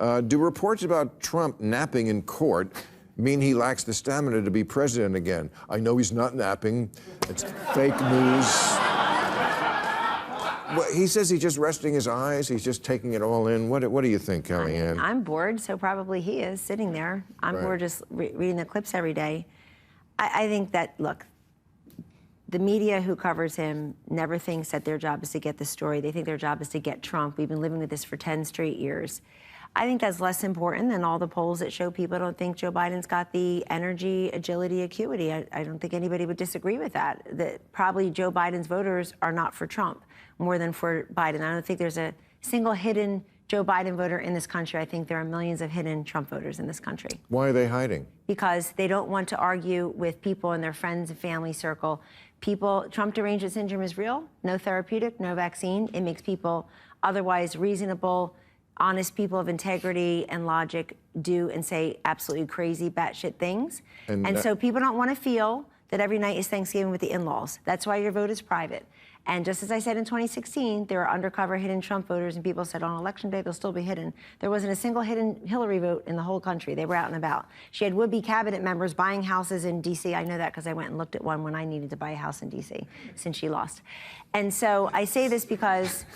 Do reports about Trump napping in court mean he lacks the stamina to be president again? I know he's not napping. It's fake news. Well, he says he's just resting his eyes. He's just taking it all in. What do you think, Kellyanne? I'm bored, so probably he is sitting there. I'm bored just reading the clips every day. I think that, look, the media who covers him never thinks that their job is to get the story. They think their job is to get Trump. We've been living with this for 10 straight years. I think that's less important than all the polls that show people don't think Joe Biden's got the energy, agility, acuity. I don't think anybody would disagree with that. That probably Joe Biden's voters are not for Trump more than for Biden. I don't think there's a single hidden Joe Biden voter in this country. I think there are millions of hidden Trump voters in this country. Why are they hiding? Because they don't want to argue with people in their friends and family circle. Trump derangement syndrome is real. No therapeutic, no vaccine. It makes people otherwise reasonable, honest people of integrity and logic do and say absolutely crazy, batshit things. And so people don't want to feel that every night is Thanksgiving with the in-laws. That's why your vote is private. And just as I said in 2016, there are undercover hidden Trump voters, and people said on Election Day they'll still be hidden. There wasn't a single hidden Hillary vote in the whole country. They were out and about. She had would-be cabinet members buying houses in D.C. I know that because I went and looked at one when I needed to buy a house in D.C. since she lost. And so I say this because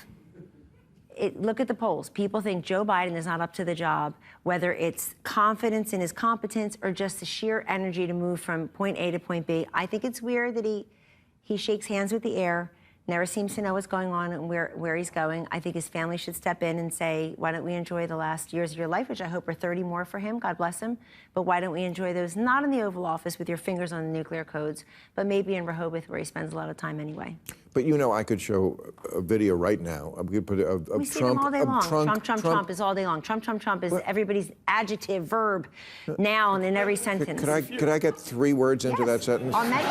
look at the polls. People think Joe Biden is not up to the job, whether it's confidence in his competence or just the sheer energy to move from point A to point B. I think it's weird that he shakes hands with the air, never seems to know what's going on and where he's going. I think his family should step in and say, why don't we enjoy the last years of your life, which I hope are 30 more for him, God bless him. But why don't we enjoy those, not in the Oval Office with your fingers on the nuclear codes, but maybe in Rehoboth where he spends a lot of time anyway. But you know, I could show a video right now. We could put of we see them all day long. Trump is all day long. Trump is everybody's adjective, verb, noun in every sentence. Could I get 3 words into that sentence? I'll make it.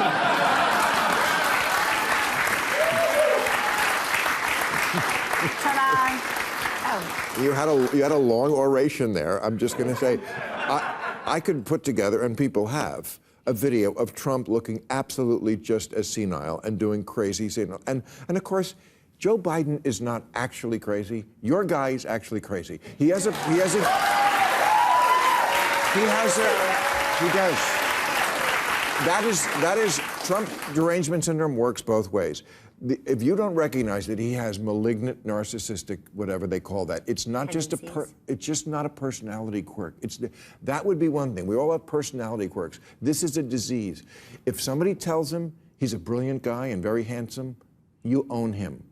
Ta-da! Oh. You had a long oration there. I'm just going to say, I could put together, and people have, a video of Trump looking absolutely just as senile and doing crazy senile. And of course, Joe Biden is not actually crazy. Your guy is actually crazy. He does. That is Trump derangement syndrome works both ways. If you don't recognize that he has malignant, narcissistic, whatever they call that, it's not just it's just not a personality quirk. That would be one thing. We all have personality quirks. This is a disease. If somebody tells him he's a brilliant guy and very handsome, you own him.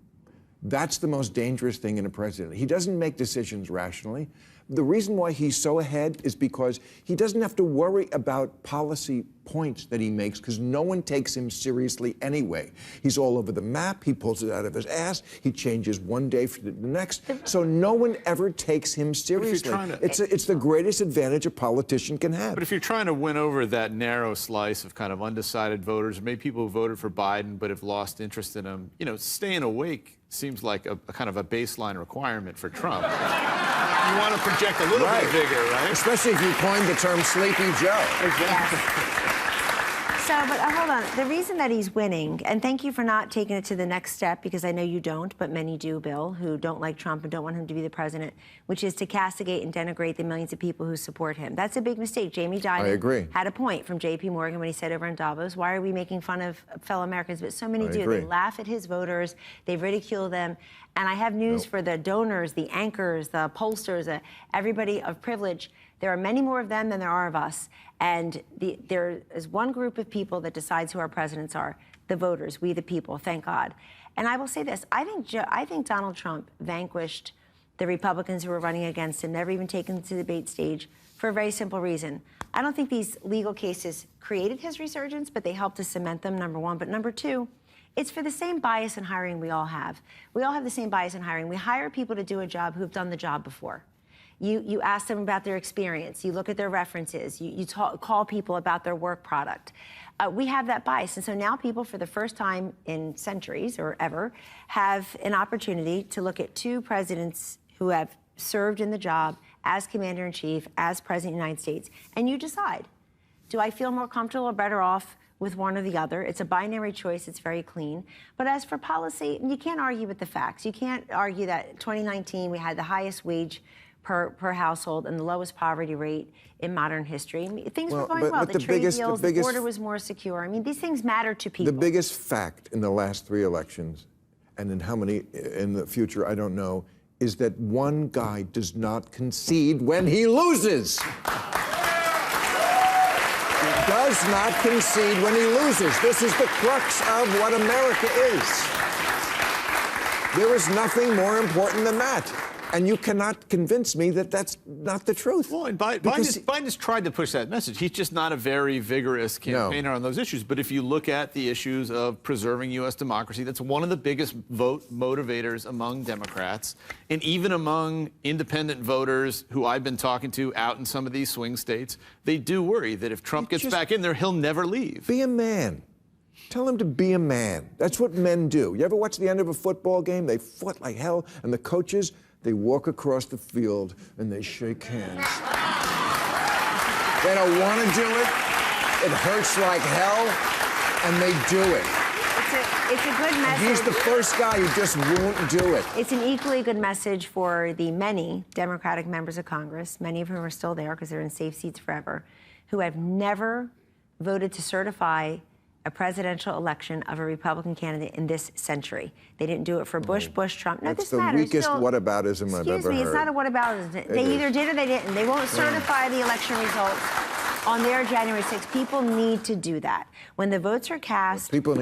That's the most dangerous thing in a president. He doesn't make decisions rationally. The reason why he's so ahead is because he doesn't have to worry about policy points that he makes because no one takes him seriously anyway. He's all over the map. He pulls it out of his ass. He changes one day for the next. So no one ever takes him seriously. It's the greatest advantage a politician can have. But if you're trying to win over that narrow slice of kind of undecided voters, maybe people who voted for Biden but have lost interest in him, you know, staying awake seems like a kind of a baseline requirement for Trump. You want to project a little bit bigger, right? Especially if you coined the term Sleepy Joe. Exactly. But hold on. The reason that he's winning, and thank you for not taking it to the next step, because I know you don't, but many do, Bill, who don't like Trump and don't want him to be the president, which is to castigate and denigrate the millions of people who support him. That's a big mistake. Jamie Dimon had a point from J.P. Morgan when he said over in Davos, why are we making fun of fellow Americans? But so many do. They laugh at his voters. They ridicule them. And I have news for the donors, the anchors, the pollsters, everybody of privilege. There are many more of them than there are of us. And there is one group of people that decides who our presidents are, the voters, we the people, thank God. And I will say this, I think Donald Trump vanquished the Republicans who were running against him, never even taken to the debate stage, for a very simple reason. I don't think these legal cases created his resurgence, but they helped to cement them, number one. But number two, it's for the same bias in hiring we all have. We all have the same bias in hiring. We hire people to do a job who have done the job before. You ask them about their experience. You look at their references. You call people about their work product. We have that bias. And so now people, for the first time in centuries or ever, have an opportunity to look at 2 presidents who have served in the job as commander-in-chief, as president of the United States. And you decide, do I feel more comfortable or better off with one or the other? It's a binary choice. It's very clean. But as for policy, you can't argue with the facts. You can't argue that 2019 we had the highest wage per household and the lowest poverty rate in modern history. I mean, things were going but well. the The trade biggest- deals, the the biggest- border was more secure. I mean, these things matter to people. The biggest fact in the last 3 elections, and in how many in the future, I don't know, is that one guy does not concede when he loses. Does not concede when he loses. This is the crux of what America is. There is nothing more important than that. And you cannot convince me that that's not the truth. Well, and Because- Biden has tried to push that message. He's just not a very vigorous campaigner on those issues. But if you look at the issues of preserving U.S. democracy, that's one of the biggest vote motivators among Democrats, and even among independent voters who I've been talking to out in some of these swing states. They do worry that if Trump gets back in there, he'll never leave. Be a man. Tell him to be a man. That's what men do. You ever watch the end of a football game? They fight like hell, and the coaches, they walk across the field and they shake hands. They don't want to do it. It hurts like hell, and they do it. It's a good message. He's the first guy who just won't do it. It's an equally good message for the many Democratic members of Congress, many of whom are still there because they're in safe seats forever, who have never voted to certify a presidential election of a Republican candidate in this century. They didn't do it for Bush, Trump. No, That's this the matters. weakest Still, whataboutism I've ever excuse me, heard. it's not a whataboutism. They is. either did or they didn't. They won't certify the election results on their January 6th. People need to do that. When the votes are cast, People